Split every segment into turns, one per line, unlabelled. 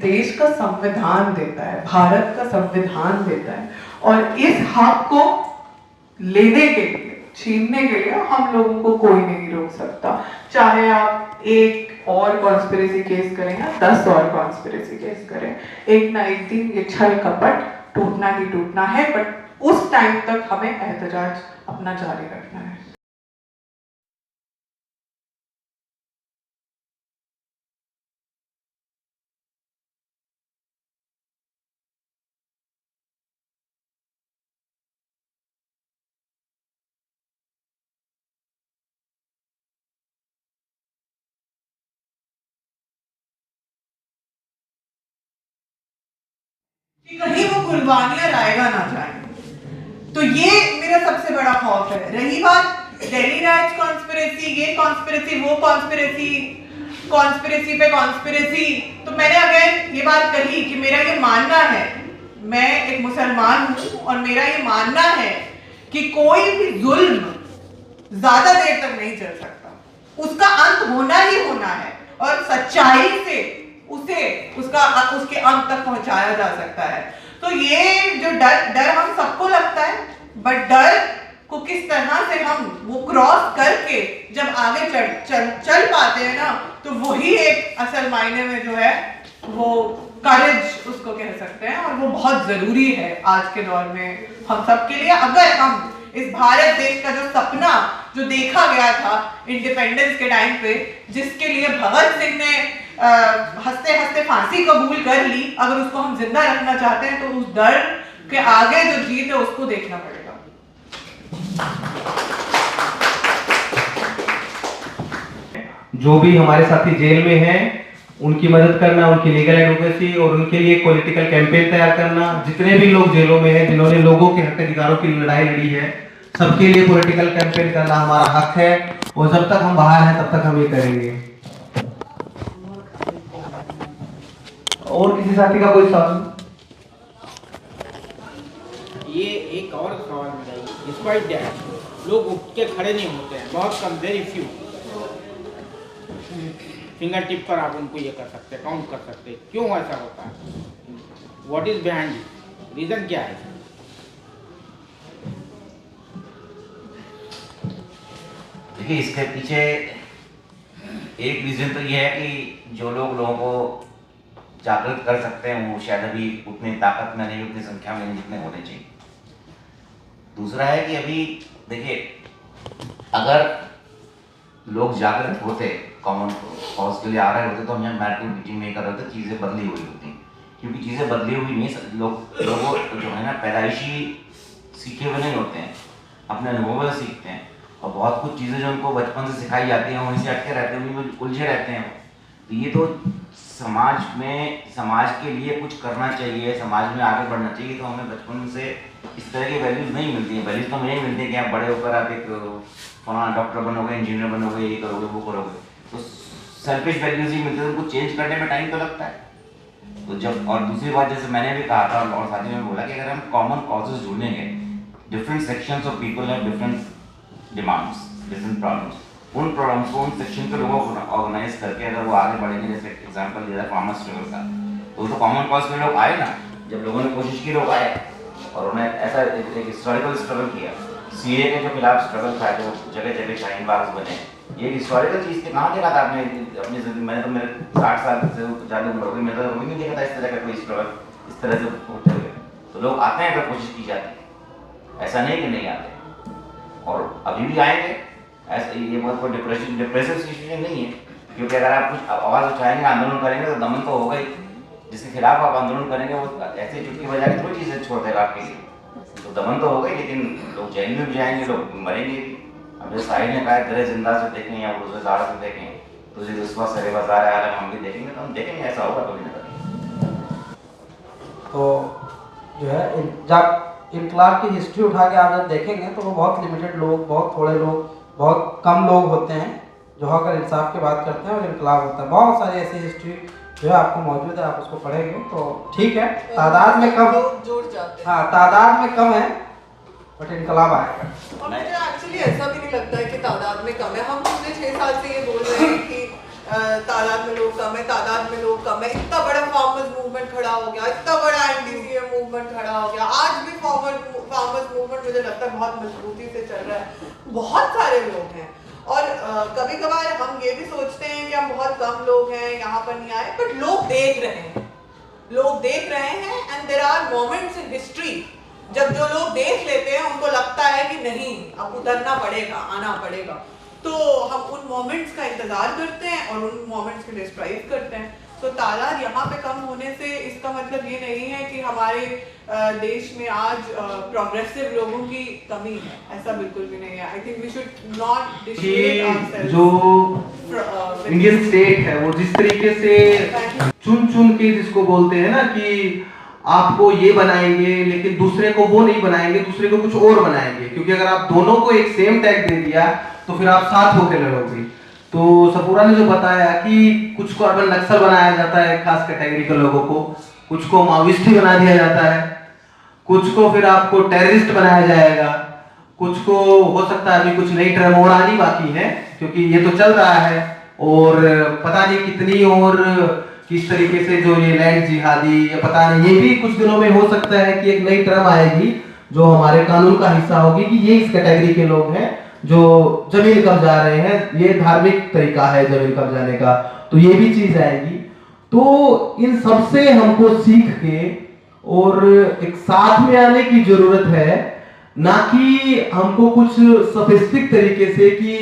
देश का संविधान देता है, भारत का संविधान देता है, और इस हक को लेने के लिए, छीनने के लिए हम लोगों को कोई नहीं रोक सकता। चाहे आप एक और कॉन्स्पिरेसी केस करें या 10 और कॉन्स्पिरेसी केस करें, एक ना एक दिन ये छल कपट टूटना ही टूटना है, बट उस टाइम तक हमें एहतजाज अपना जारी रखना है। कि कहीं वो कुर्बानियां लाएगा ना जाए, तो ये मेरा सबसे बड़ा खौफ है। रही बात दिल्ली राइट्स कॉन्स्पिरेसी, ये कॉन्स्पिरेसी, वो कॉन्स्पिरेसी, कॉन्स्पिरेसी पे कॉन्स्पिरेसी, तो मैंने अगर ये बात कही कि मेरा ये मानना है, मैं एक मुसलमान हूं और मेरा ये मानना है कि कोई भी जुल्म ज्यादा देर तक नहीं चल सकता, उसका अंत होना ही होना है, और सच्चाई से उसके अंत तक पहुंचाया जा सकता है। तो ये जो डर हम सबको लगता है, बट डर को किस तरह से हम वो क्रॉस करके जब आगे चल पाते हैं ना, तो वही एक असल मायने में जो है वो करेज उसको कह सकते हैं, और वो बहुत जरूरी है आज के दौर में हम सब के लिए। अगर हम इस भारत देश का जो सपना जो देखा गया था इंडिपेंडेंस के टाइम पे, जिसके लिए भगत सिंह ने हंसते हंसते फांसी कबूल कर ली, अगर उसको हम जिंदा रखना चाहते हैं तो उस डर के आगे जो जीत है उसको देखना पड़ेगा।
जो भी हमारे साथी जेल में हैं उनकी मदद करना, उनकी लीगल एडवोकेसी और उनके लिए पॉलिटिकल कैंपेन तैयार करना। जितने भी लोग जेलों में हैं, जिन्होंने लोगों के हक अधिकारों की लड़ाई लड़ी है, सबके लिए पॉलिटिकल कैंपेन करना हमारा हक है, और जब तक हम बाहर हैं तब तक हम ये करेंगे। और किसी साथी का कोई सवाल?
ये एक और सवाल मेरा, डिस्पाइट दैट लोग उठ के खड़े नहीं होते हैं, बहुत कम, वेरी फ्यू। फिंगर टिप पर आप उनको ये कर सकते हैं, काउंट कर सकते हैं, क्यों ऐसा होता है? व्हाट इज बिहाइंड, रीजन क्या है?
देखिए, इसके पीछे एक रीजन तो ये है कि जो लोगों को जागृत कर सकते हैं वो शायद अभी उतनी ताकत में नहीं, उतनी संख्या में नहीं जितने होने चाहिए। दूसरा है कि अभी देखिए, अगर लोग जागृत होते, कॉमन कॉज के लिए आ रहे होते, तो हम यहाँ मैट मीटिंग नहीं कर रहे थे, चीज़ें बदली हुई होती। क्योंकि चीज़ें बदली हुई नहीं, लोगों जो है ना पैदाइशी सीखे हुए नहीं होते हैं, अपने अनुभव से सीखते हैं, और बहुत कुछ चीज़ें जो उनको बचपन से सिखाई जाती हैं वहीं से अटके रहते हैं, उन्हीं में उलझे रहते हैं। तो ये तो समाज के लिए कुछ करना चाहिए, समाज में आगे बढ़ना चाहिए, तो हमें बचपन से इस तरह की वैल्यूज नहीं मिलती है। वैल्यूज तो हमें नहीं मिलती है कि आप बड़े होकर आप एक फलाना डॉक्टर बनोगे, इंजीनियर बनोगे, ये करोगे, वो करोगे, तो सेल्फिश वैल्यूज ही मिलती है, उनको चेंज करने में टाइम तो लगता है। तो जब, और दूसरी बात जैसे मैंने भी कहा था और साथियों ने बोला कि अगर हम कॉमन कॉजेज ढूंढेंगे, different sections of people have different demands, different problems, उन प्रॉब्लम्स को उन सेक्शन के लोगों को ऑर्गेनाइज करके अगर वो आगे बढ़ेंगे, जैसे एग्जांपल दिया था फार्मर स्ट्रगल का, तो कॉमन कॉज में लोग आए ना, जब लोगों ने कोशिश की, लोग आए और उन्हें ऐसा एक हिस्टोरिकल स्ट्रगल किया। सीए के जो खिलाफ स्ट्रगल था, जो जगह जगह शाहीन बाग बने, ये हिस्टोरिकल चीज़ के कहाँ देखा था आपने अपनी जिंदगी? मैंने तो मेरे 60 साल से ज़्यादा उम्र हो गई, मैंने तो नहीं देखा था इस तरह का कोई स्ट्रगल इस तरह से होते हुए। तो लोग आते हैं अगर कोशिश की जाती है, ऐसा नहीं कि नहीं आते, और अभी भी आएंगे। ऐसा ये बहुत कोई डिप्रेसिव सिचुएशन नहीं है, क्योंकि अगर आप कुछ आवाज़ उठाएंगे, आंदोलन करेंगे, तो दमन तो होगा ही। जिसके खिलाफ आप आंदोलन करेंगे वो ऐसे चुटकी बजा के थोड़ी चीज़ें छोड़ देगा आपके लिए, तो दमन तो होगा ही, लेकिन लोग जेल में भी जाएंगे, लोग मरेंगे भी। अब जैसे साहिर ने कहा तेरे जिंदा से देखें या रोज़ेदार से देखें, तुझे रुस्वा सरे बाजार आलम हम भी देखेंगे, तो हम देखेंगे, ऐसा होगा कभी ना कभी।
तो जो है जब इनकलाब की हिस्ट्री उठा के आप जब देखेंगे तो वो बहुत लिमिटेड लोग, बहुत थोड़े लोग, बहुत कम लोग होते हैं जो अगर इंसाफ की बात करते हैं और इनकलाब होता है। बहुत सारी ऐसी हिस्ट्री जो है आपको मौजूद है, आप उसको पढ़ेंगे तो ठीक है, तादाद में कम,
जुड़ जाते हैं।
हाँ तादाद में कम है, बट इनकलाब आएगा।
और मुझे एक्चुअली ऐसा भी नहीं लगता है कि तादाद में कम है। हम पिछले 6 साल से ये बोल रहे हैं कि तादाद में लोग कम है, तादाद में लोग कम है। इतना बड़ा फार्मर्स मूवमेंट खड़ा हो गया, इतना बड़ा एंटी-सीएम मूवमेंट खड़ा हो गया, आज भी फार्मर्स मूवमेंट मुझे लगता है बहुत मजबूती से चल रहा है। बहुत सारे लोग हैं और कभी कभार हम ये भी सोचते हैं कि हम बहुत कम लोग हैं, यहाँ पर नहीं आए, बट लोग देख रहे हैं and there are moments in history जब जो लोग देख लेते हैं उनको लगता है कि नहीं अब उतरना पड़ेगा, आना पड़ेगा, तो हम उन मोमेंट्स का इंतजार करते हैं और उन मोमेंट्स के लिए स्ट्राइव करते हैं। तो तादाद यहाँ पे कम होने से इसका मतलब ये नहीं है कि हमारे देश में आज प्रोग्रेसिव लोगों की कमी है, ऐसा बिल्कुल भी नहीं है। I think we should not discriminate ourselves.
जो इंडियन स्टेट है वो जिस तरीके से चुन के जिसको बोलते हैं ना कि आपको ये बनाएंगे लेकिन दूसरे को वो नहीं बनाएंगे, दूसरे को कुछ और बनाएंगे, क्योंकि अगर आप दोनों को एक सेम टैग दे दिया तो फिर आप साथ होकर लड़ोगे। तो सपूरा ने जो बताया कि कुछ को अर्बन नक्सल बनाया जाता है खास कैटेगरी के लोगों को, कुछ को माओइस्ट ही बना दिया जाता है, कुछ को फिर आपको टेररिस्ट बनाया जाएगा, कुछ को हो सकता है अभी कुछ नई टर्म और आनी बाकी है क्योंकि ये तो चल रहा है और पता नहीं कितनी और किस तरीके से जो ये लैंड जिहादी या पता नहीं, ये भी कुछ दिनों में हो सकता है कि एक नई टर्म आएगी जो हमारे कानून का हिस्सा होगी कि ये इस कैटेगरी के लोग हैं जो जमीन कब्जा रहे हैं, ये धार्मिक तरीका है जमीन कब्जाने का, तो ये भी चीज आएगी। तो इन सब से हमको सीख के और एक साथ में आने की जरूरत है, ना कि हमको कुछ सोफिस्टिक तरीके से कि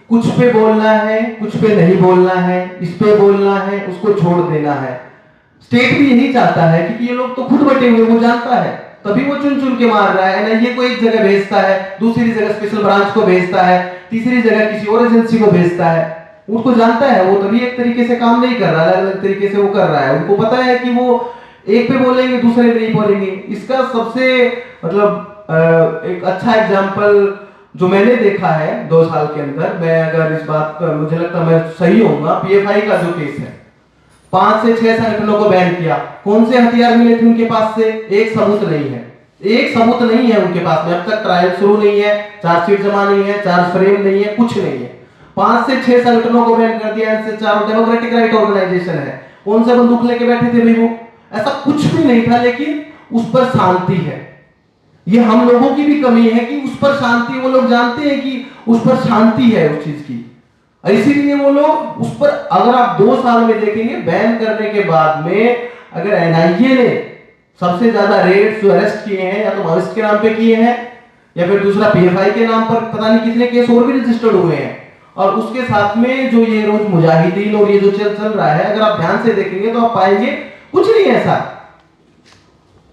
कुछ पे बोलना है, कुछ पे नहीं बोलना है, इस पे बोलना है, उसको छोड़ देना है। स्टेट भी यही चाहता है क्योंकि ये लोग तो खुद बटे हुए, वो जानता है, तभी वो चुन के मार रहा है। एनआईए को एक जगह भेजता है, दूसरी जगह स्पेशल ब्रांच को भेजता है, तीसरी जगह किसी और एजेंसी को भेजता है। उसको जानता है वो तभी एक तरीके से काम नहीं कर रहा है, अलग अलग तरीके से वो कर रहा है। उनको पता है कि वो एक पे बोलेंगे दूसरे पे नहीं बोलेंगे। इसका सबसे मतलब एक अच्छा एग्जाम्पल जो मैंने देखा है 2 साल के अंदर, मैं अगर इस बात पर मुझे लगता मैं सही होऊंगा, पीएफआई का जो केस है, 5 से 6 संगठनों को बैन किया। कौन से हथियार मिले थे उनके पास से? एक सबूत नहीं है, एक सबूत नहीं है उनके पास में। अब तक ट्रायल शुरू नहीं है, चार्जशीट जमा नहीं है, चार्ज फ्रेम नहीं है, कुछ नहीं है। 5 से 6 संगठनों को बैन कर दिया। इनसे 4 डेमोक्रेटिक राइट ऑर्गेनाइजेशन है। कौन से बंदूक लेके बैठे थे भाई वो? ऐसा कुछ भी नहीं था, लेकिन उस पर शांति है। ये हम लोगों की भी कमी है कि उस पर शांति, वो लोग जानते हैं कि उस पर शांति है उस चीज की, इसीलिए वो लोग उस पर, अगर आप 2 साल में देखेंगे बैन करने के बाद में, अगर एनआईए ने सबसे ज्यादा रेड्स जो अरेस्ट किए हैं या तो माओइस्ट के नाम पे किए हैं या फिर दूसरा पीएफआई के नाम पर पता नहीं कितने केस और भी रजिस्टर्ड हुए हैं, और उसके साथ में जो ये रोज मुजाहिदीन और ये जो चल रहा है, अगर आप ध्यान से देखेंगे तो आप पाएंगे कुछ नहीं है ऐसा।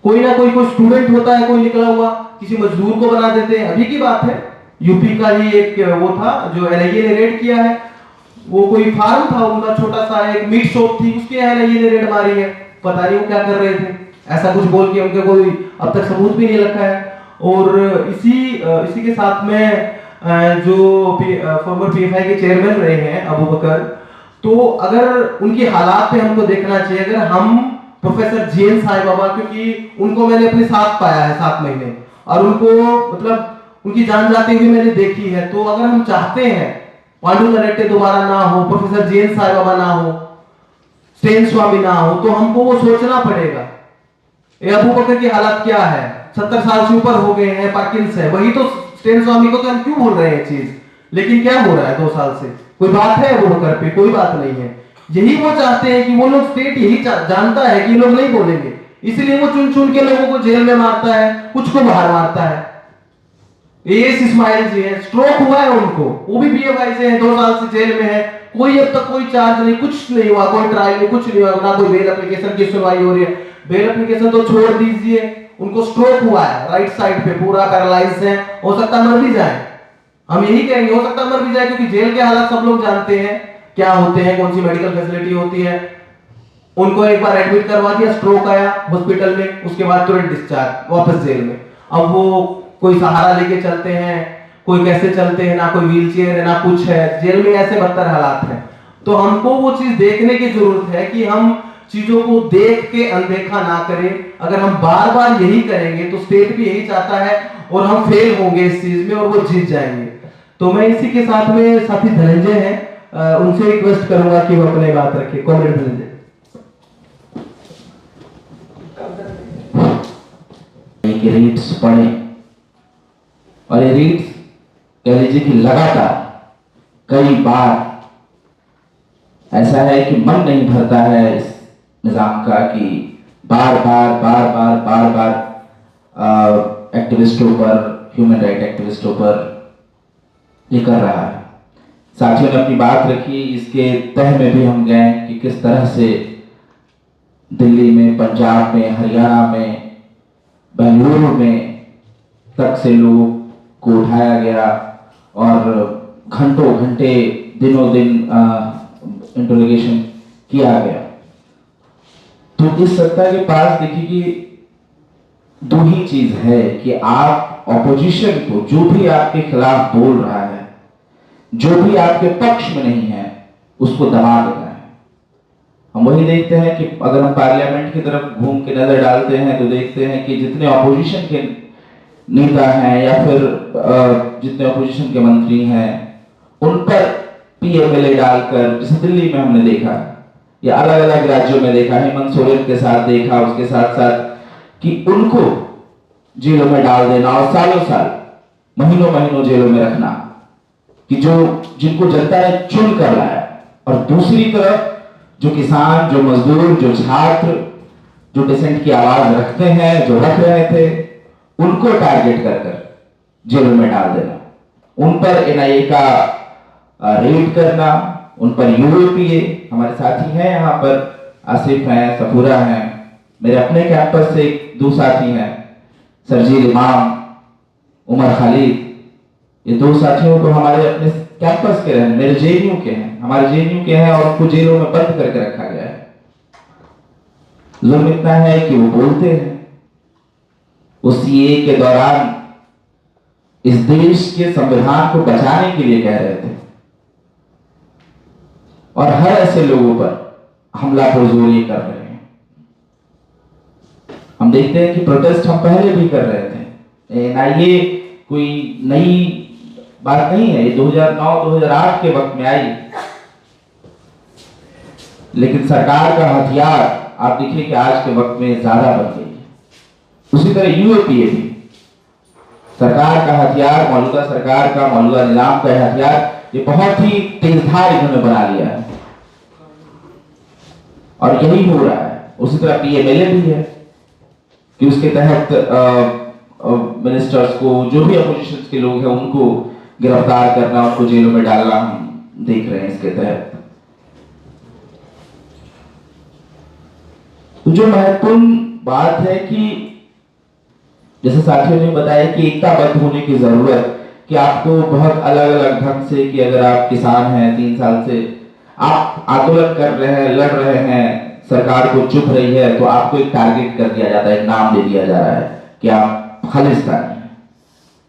कोई ना कोई स्टूडेंट होता है, कोई निकला हुआ, किसी मजदूर को बना देते हैं। अभी की बात है, यूपी का ही एक वो था जो एनआईए ने रेड किया है, वो कोई फार्म था उनका, छोटा सा एक मीट शॉप थी, उसके एनआईए ने रेड मारी है। पता नहीं वो क्या कर रहे थे, ऐसा कुछ बोल के उनके कोई अब तक सबूत भी नहीं रखा है। और इसी के साथ में जो फॉर्मर पीएफआई के चेयरमैन रहे हैं अबू बकर, तो अगर उनकी हालात पे हमको देखना चाहिए। अगर हम प्रोफेसर जीएन साई बाबा, क्योंकि उनको मैंने अपने साथ पाया है 7 महीने, और उनको मतलब उनकी जान जाते हुए मैंने देखी है, तो अगर हम चाहते हैं पांडु नरेटे दोबारा ना हो, प्रोफेसर जीएन साई बाबा ना हो, स्टेन स्वामी ना हो, तो हमको वो सोचना पड़ेगा ये अबू बकर की हालत क्या है। 70 साल से ऊपर हो गए हैं, पार्किंस है, वही तो स्टेन स्वामी को तो हम क्यों बोल रहे हैं चीज, लेकिन क्या हो रहा है 2 साल से? कोई बात है अबू बकर पे? कोई बात नहीं है। यही वो चाहते हैं कि वो लोग, स्टेट यही जानता है कि लोग नहीं बोलेंगे, इसलिए वो चुन के लोगों को जेल में मारता है, कुछ को बाहर मारता है। एएस इस्माइल जी है, स्ट्रोक हुआ है उनको, वो भी पीएफआई से है, 2 साल से जेल में है, कोई अब तक कोई चार्ज नहीं, कुछ नहीं हुआ, कोई ट्रायल नहीं, कुछ नहीं हुआ, ना कोई बेल एप्लीकेशन की सुनवाई हो रही है। बेल एप्लीकेशन तो छोड़ दीजिए, उनको स्ट्रोक हुआ है, राइट साइड पे पूरा पैरालाइज है, हो सकता मर भी जाए। हम यही कहेंगे, हो सकता मर भी जाए, क्योंकि जेल के हालात सब लोग जानते हैं क्या होते हैं, कौन सी मेडिकल फैसिलिटी होती है। उनको एक बार एडमिट करवा दिया, स्ट्रोक आया हॉस्पिटल में, उसके बाद तुरंत डिस्चार्ज, वापस जेल में। अब वो कोई सहारा लेके चलते हैं, कोई कैसे चलते हैं, ना कोई व्हीलचेयर है ना कुछ है, जेल में ऐसे बदतर हालात हैं। तो हमको वो चीज देखने की जरूरत है कि हम चीजों को देख के अनदेखा ना करें। अगर हम बार बार यही करेंगे तो स्टेट भी यही चाहता है और हम फेल होंगे इस चीज में और वो जीत जाएंगे। तो मैं इसी के साथ में साथी धनंजय हैं, उनसे रिक्वेस्ट करूंगा कि वो अपने बात रखें। कॉमरेड धनंजय।
कि रीड्स पढ़े, और ये रीड्स कह लीजिए कि लगातार कई बार ऐसा है कि मन नहीं भरता है इस निजाम का कि बार बार एक्टिविस्टों पर, ह्यूमन राइट एक्टिविस्टों पर ये कर रहा है। साथियों ने अपनी बात रखी, इसके तह में भी हम गए कि किस तरह से दिल्ली में, पंजाब में, हरियाणा में, बेंगलुरु में तक से लोगों को उठाया गया और घंटों घंटे, दिनों दिन इंटरोगेशन किया गया। तो इस सत्ता के पास देखिए कि दो ही चीज है कि आप ऑपोजिशन को, जो भी आपके खिलाफ बोल रहा है, जो भी आपके पक्ष में नहीं है, उसको दबा देना है। हम वही देखते हैं कि अगर हम पार्लियामेंट की तरफ घूम के नजर डालते हैं तो देखते हैं कि जितने ऑपोजिशन के नेता हैं या फिर जितने ऑपोजिशन के मंत्री हैं, उन पर पीएमएलए डालकर, जैसे दिल्ली में हमने देखा या अलग अलग राज्यों में देखा, हेमंत सोरेन के साथ देखा, उसके साथ साथ कि उनको जेलों में डाल देना और सालों साल, महीनों महीनों जेलों में रखना, कि जो जिनको जनता ने चुन कर लाया। और दूसरी तरफ जो किसान, जो मजदूर, जो छात्र, जो डिसेंट की आवाज रखते हैं, जो रख रहे थे, उनको टारगेट कर कर जेलों में डाल देना, उन पर एनआईए का रेड करना, उन पर यूएपीए, हमारे साथी हैं यहाँ पर, आसिफ हैं, सफूरा हैं, मेरे अपने कैंपस से दो साथी हैं, सरजील इमाम, उमर खालिद, ये दो साथियों को हमारे अपने कैंपस के हैं, मेरे जेएनयू के हैं, हमारे जेएनयू के हैं, और उनको जेलों में बंद करके रखा गया है। जुल्म इतना है कि वो बोलते हैं, उस सीए के दौरान इस देश के संविधान को बचाने के लिए कह रहे थे, और हर ऐसे लोगों पर हमला पुरजोर ये कर रहे हैं। हम देखते हैं कि प्रोटेस्ट हम पहले भी कर रहे थे, एनआईए कोई नई बात नहीं है, ये 2009-2008 के वक्त में आई, लेकिन सरकार का हथियार आप देखिए कि आज के वक्त में ज्यादा बन गई है। उसी तरह यूएपीए भी सरकार का हथियार, मौजूदा सरकार का, मौजूदा निजाम का हथियार, ये बहुत ही तेजधार इन्होंने बना लिया है, और यही हो रहा है। उसी तरह पीएमएलए भी है कि उसके तहत मिनिस्टर्स को, जो भी अपोजिशन के लोग हैं, उनको गिरफ्तार करना, उनको जेलों में डालना हम देख रहे हैं इसके तहत। तो जो महत्वपूर्ण बात है कि जैसे साथियों ने बताया कि एकताबद्ध होने की जरूरत, कि आपको बहुत अलग अलग ढंग से, कि अगर आप किसान हैं, 3 साल से आप आंदोलन कर रहे हैं, लड़ रहे हैं, सरकार को चुप रही है, तो आपको एक टारगेट कर दिया जाता है, एक नाम दे दिया जा रहा है कि आप खालिस्तानी हैं।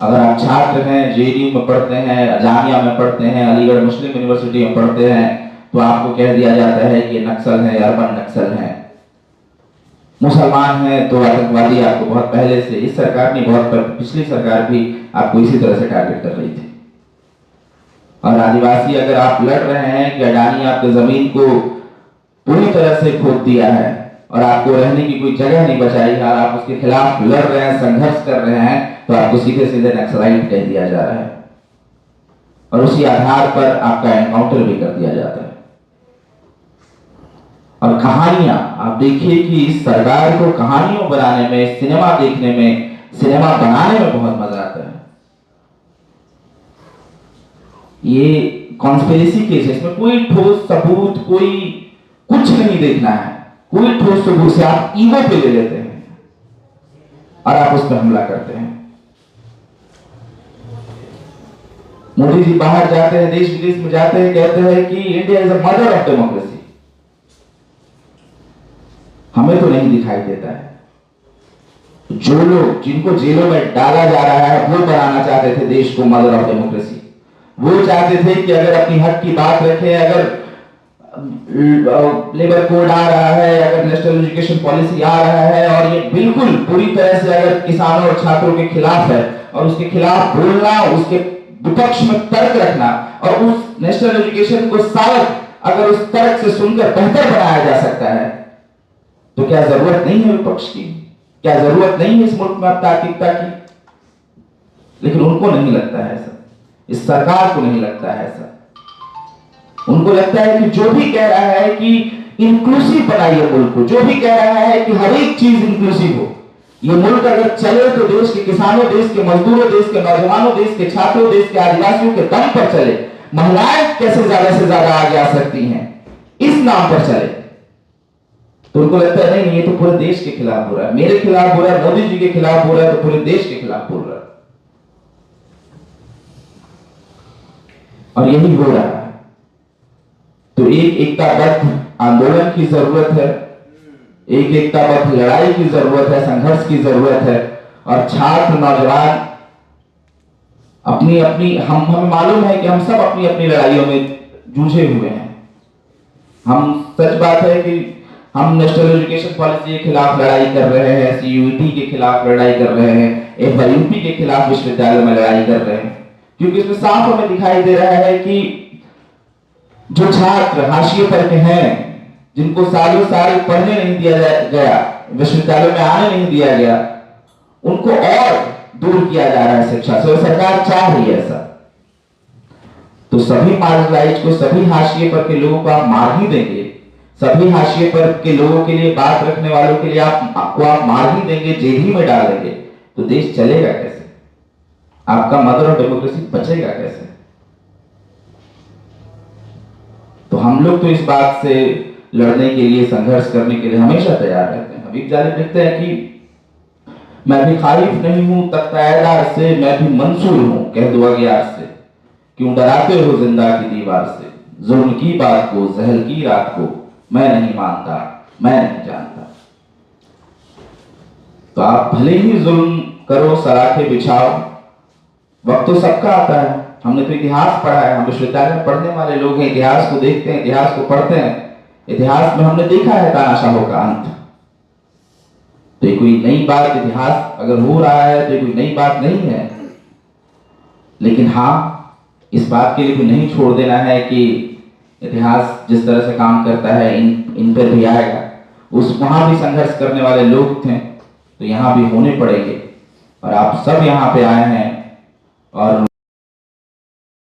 अगर आप छात्र हैं, जेएनयू में पढ़ते हैं, जामिया में पढ़ते हैं, अलीगढ़ मुस्लिम यूनिवर्सिटी में पढ़ते हैं, तो आपको कह दिया जाता है कि नक्सल है, अर्बन नक्सल है। मुसलमान हैं तो आतंकवादी, आपको बहुत पहले से, इस सरकार ने, बहुत पिछली सरकार भी आपको इसी तरह से टारगेट कर रही थी। और आदिवासी, अगर आप लड़ रहे हैं कि अडानी आपकी जमीन को पूरी तरह से खोद दिया है और आपको रहने की कोई जगह नहीं बचाई है, और आप उसके खिलाफ लड़ रहे हैं, संघर्ष कर रहे हैं, तो आपको सीधे सीधे नक्सलाइट कह दिया जा रहा है, और उसी आधार पर आपका एनकाउंटर भी कर दिया जाता है। और कहानियां आप देखिए कि इस सरकार को कहानियों बनाने में, सिनेमा देखने में, सिनेमा बनाने में बहुत मजा आता है। ये कॉन्स्पिरेसी केस है, इसमें कोई ठोस सबूत, कोई कुछ नहीं देखना है, कोई ठोस सबूत से आप ईगो पे ले लेते हैं और आप उस पर हमला करते हैं। मोदी जी बाहर जाते हैं, देश विदेश में जाते हैं, कहते हैं कि India is a mother of democracy. हमें तो नहीं दिखाई देता है। जो लोग, जिनको जेलों में डाला जा रहा है, वो बनाना चाहते थे देश को मदर ऑफ डेमोक्रेसी। वो चाहते थे कि अगर अपनी हक की बात रखें, अगर लेबर कोड आ रहा है, अगर नेशनल एजुकेशन पॉलिसी आ रहा है, और ये बिल्कुल पूरी तरह से अगर किसानों और छात्रों के खिलाफ है, और उसके खिलाफ बोलना, उसके विपक्ष में तर्क रखना, और उस नेशनल एजुकेशन को शायद अगर उस तर्क से सुनकर बेहतर बनाया जा सकता है, तो क्या जरूरत नहीं है विपक्ष की? क्या जरूरत नहीं है इस मुल्क में अब तार्किकता की? लेकिन उनको नहीं लगता है ऐसा, इस सरकार को नहीं लगता है ऐसा। उनको लगता है कि जो भी कह रहा है कि इंक्लूसिव बनाइए मुल्क को, जो भी कह रहा है कि हर एक चीज इंक्लूसिव हो, ये मुल्क अगर चले तो देश के किसानों, देश के मजदूरों, देश के नौजवानों, देश के छात्रों, देश के आदिवासियों के दम पर चले। महिलाएं कैसे ज्यादा से ज्यादा आगे आ सकती हैं इस नाम पर चले। तो उनको लगता है नहीं, ये तो पूरे देश के खिलाफ हो रहा है, मेरे खिलाफ हो रहा है, मोदी जी के खिलाफ हो रहा है, तो पूरे देश के खिलाफ बोल रहा है। और यही हो रहा है। तो एक एकताबद्ध आंदोलन की जरूरत है, एक एकताबद्ध लड़ाई की जरूरत है, संघर्ष की जरूरत है। और छात्र, नौजवान अपनी अपनी, हमें मालूम है कि हम सब अपनी अपनी लड़ाइयों में जूझे हुए हैं। हम, सच बात है कि हम नेशनल एजुकेशन पॉलिसी के खिलाफ लड़ाई कर रहे हैं, सीयूईटी के खिलाफ लड़ाई कर रहे हैं, एफआईयूपी के खिलाफ विश्वविद्यालय में लड़ाई कर रहे हैं, क्योंकि इसमें साफ हमें दिखाई दे रहा है कि जो छात्र हाशिए पर के हैं, जिनको सालों साल पढ़ने नहीं दिया गया, विश्वविद्यालय में आने नहीं दिया गया, उनको और दूर किया जा रहा है शिक्षा से। सरकार चाह रही है ऐसा। तो सभी मार्जिनलाइज्ड को, सभी हाशिए पर के लोगों को आप मार ही देंगे, सभी हाशिए पर के लोगों के लिए, बात रखने वालों के लिए आप मार ही देंगे, जेल ही में डाल देंगे, तो देश चलेगा कैसे? आपका मदर और डेमोक्रेसी बचेगा कैसे? तो हम लोग तो इस बात से लड़ने के लिए, संघर्ष करने के लिए हमेशा तैयार रहते हैं। हबीब जालिब लिखते हैं कि मैं भी खारिफ नहीं हूं तख्ताएदार से, मैं भी मंसूर हूं कह दो अगियार से, क्यों डराते हो जिंदा की दीवार से, जुल्म की बात को, जहर की रात को मैं नहीं मानता, मैं नहीं जानता। तो आप भले ही जुल्म करो, सलाखे बिछाओ, वक्त तो सबका आता है। हमने तो इतिहास पढ़ा है, हम विश्वविद्यालय में पढ़ने वाले लोग हैं, इतिहास को देखते हैं, इतिहास को पढ़ते हैं। इतिहास में हमने देखा है तानाशाहों का अंत। तो ये कोई नई बात, इतिहास अगर हो रहा है तो ये कोई नई बात नहीं है। लेकिन हाँ, इस बात के लिए भी नहीं छोड़ देना है कि इतिहास जिस तरह से काम करता है इन पर भी आएगा। वहां भी संघर्ष करने वाले लोग थे, तो यहाँ भी होने पड़ेंगे। और आप सब यहाँ पे आए हैं और